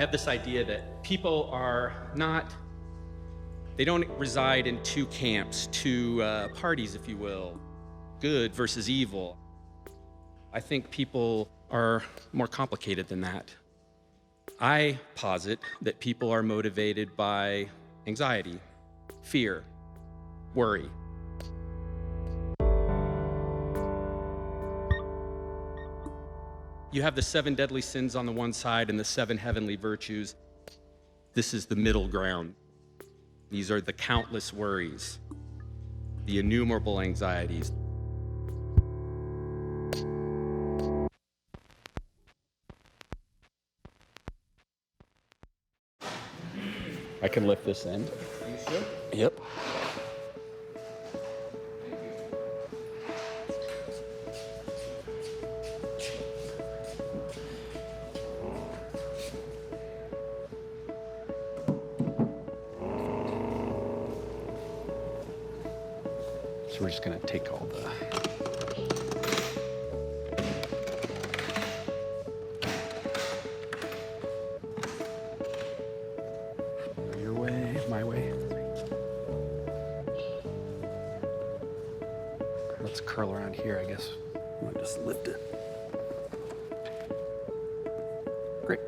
have this idea that people are not, they don't reside in two camps, two parties, if you will, good versus evil. I think people are more complicated than that. I posit that people are motivated by anxiety, fear, worry. You have the 7 deadly sins on the one side and the 7 heavenly virtues. This is the middle ground. These are the countless worries, the innumerable anxieties. I can lift this end. You sure? Yep. So we're just gonna take all the... Your way, my way. Let's curl around here, I guess. I'm gonna just lift it. Great.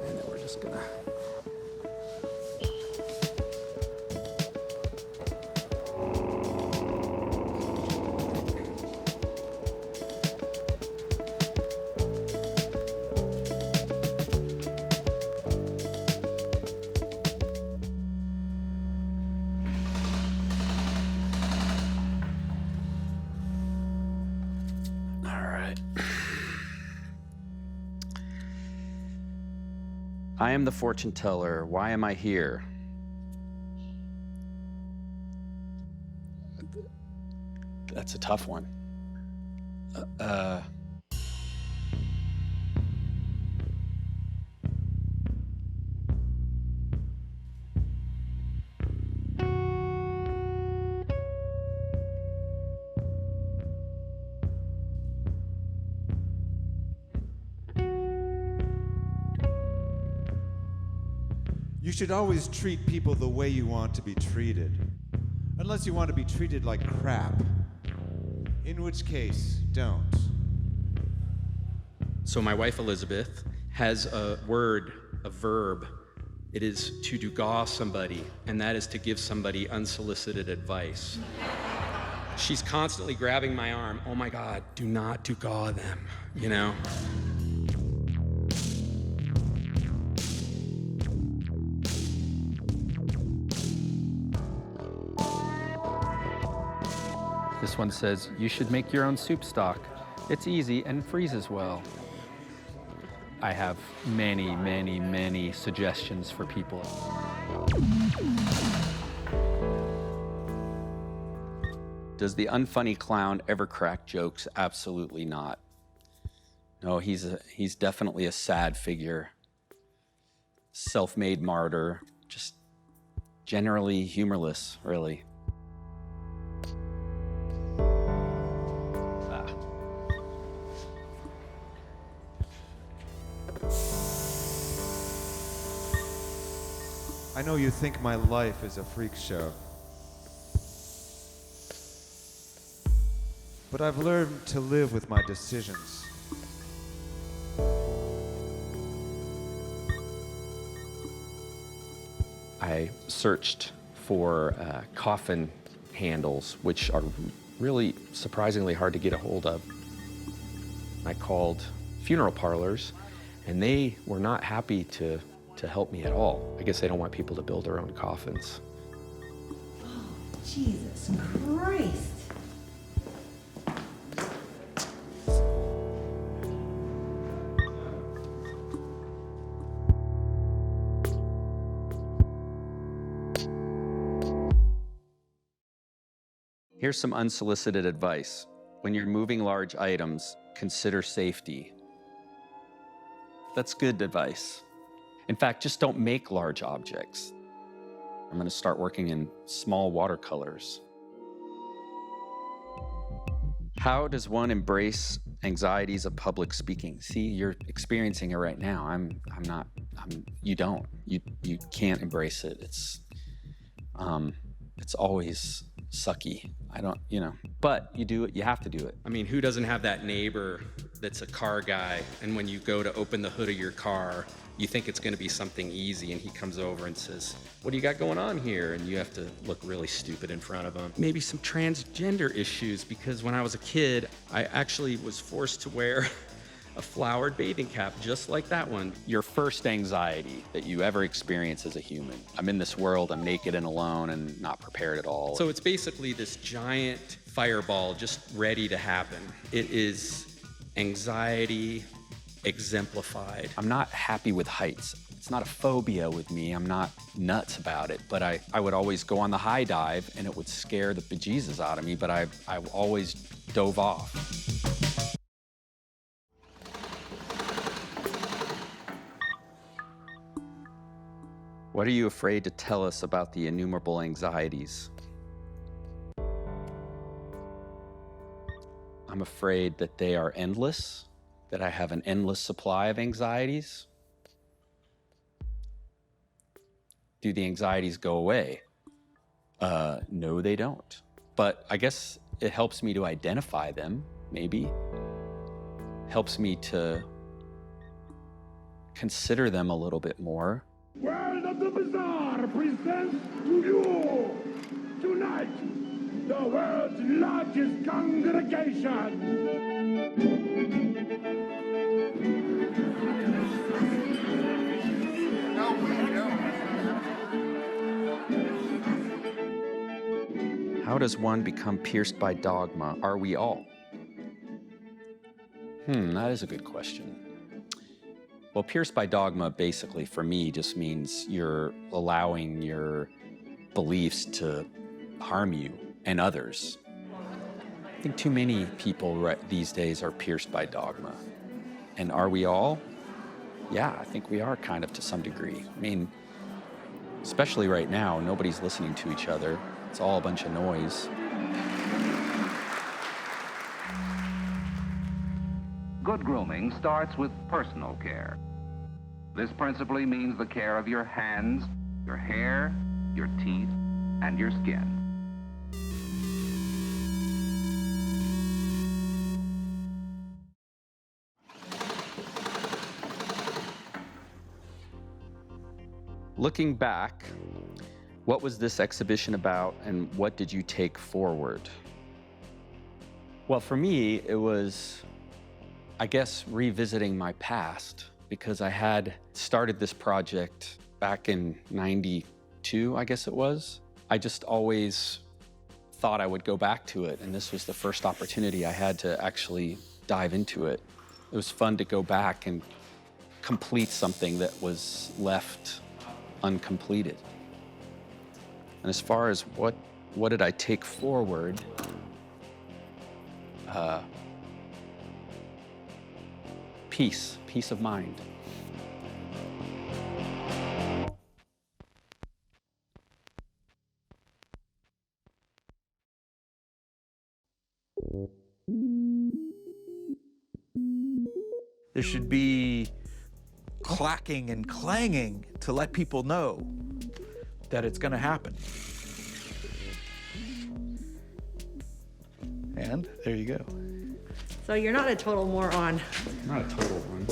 And then we're just gonna... I am the fortune teller. Why am I here? That's a tough one. You should always treat people the way you want to be treated. Unless you want to be treated like crap. In which case, don't. So my wife Elizabeth has a word, a verb. It is to Duegaw somebody, and that is to give somebody unsolicited advice. She's constantly grabbing my arm. Oh my God, do not Duegaw them, you know? This one says, you should make your own soup stock. It's easy and freezes well. I have many, many, many suggestions for people. Does the unfunny clown ever crack jokes? Absolutely not. No, he's definitely a sad figure. Self-made martyr, just generally humorless, really. I know you think my life is a freak show. But I've learned to live with my decisions. I searched for coffin handles, which are really surprisingly hard to get a hold of. I called funeral parlors, and they were not happy to help me at all. I guess they don't want people to build their own coffins. Oh, Jesus Christ. Here's some unsolicited advice. When you're moving large items, consider safety. That's good advice. In fact, just don't make large objects. I'm going to start working in small watercolors. How does one embrace anxieties of public speaking? See, you're experiencing it right now. You don't. You can't embrace it. It's always sucky. But you do it, you have to do it. I mean, who doesn't have that neighbor that's a car guy, and when you go to open the hood of your car, you think it's gonna be something easy, and he comes over and says, "What do you got going on here?" And you have to look really stupid in front of him. Maybe some transgender issues, because when I was a kid, I actually was forced to wear a flowered bathing cap, just like that one. Your first anxiety that you ever experience as a human. I'm in this world, I'm naked and alone and not prepared at all. So it's basically this giant fireball just ready to happen. It is anxiety exemplified. I'm not happy with heights. It's not a phobia with me. I'm not nuts about it, but I would always go on the high dive and it would scare the bejesus out of me, but I always dove off. What are you afraid to tell us about the innumerable anxieties? I'm afraid that they are endless, that I have an endless supply of anxieties. Do the anxieties go away? No, they don't. But I guess it helps me to identify them, maybe. Helps me to consider them a little bit more. World of the Bazaar presents to you tonight the world's largest congregation. How does one become pierced by dogma? Are we all? That is a good question. Well, pierced by dogma, basically, for me, just means you're allowing your beliefs to harm you and others. I think too many people these days are pierced by dogma. And are we all? Yeah, I think we are kind of to some degree. I mean, especially right now, nobody's listening to each other. It's all a bunch of noise. Good grooming starts with personal care. This principally means the care of your hands, your hair, your teeth, and your skin. Looking back, what was this exhibition about, and what did you take forward? Well, for me, it was, I guess, revisiting my past, because I had started this project back in '92, I guess it was. I just always thought I would go back to it, and this was the first opportunity I had to actually dive into it. It was fun to go back and complete something that was left uncompleted. And as far as what did I take forward, peace of mind. There should be clacking and clanging to let people know that it's going to happen. And there you go. So you're not a total moron. Not a total one.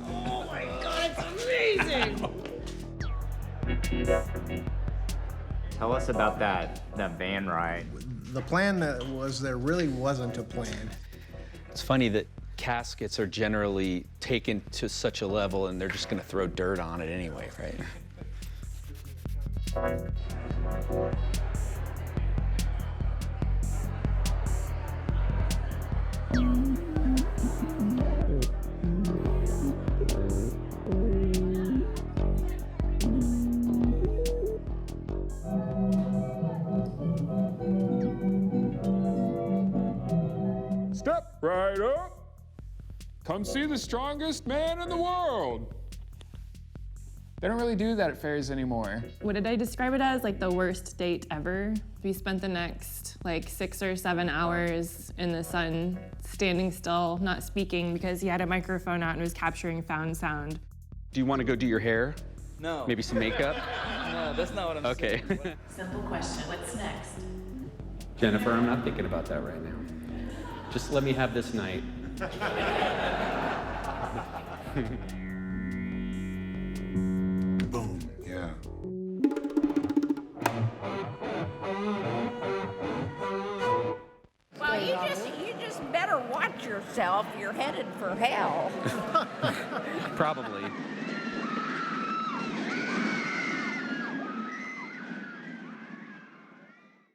Oh my God, it's amazing! Tell us about that van ride. The plan that was there really wasn't a plan. It's funny that caskets are generally taken to such a level and they're just gonna throw dirt on it anyway, right? Step right up. Come see the strongest man in the world. They don't really do that at fairs anymore. What did I describe it as? Like the worst date ever. We spent the next like 6 or 7 hours in the sun, standing still, not speaking because he had a microphone out and was capturing found sound. Do you want to go do your hair? No. Maybe some makeup? No, that's not what I'm saying. Okay. Simple question. What's next? Jennifer, I'm not thinking about that right now. Just let me have this night. Boom. Yeah. Well, you just better watch yourself. You're headed for hell. Probably.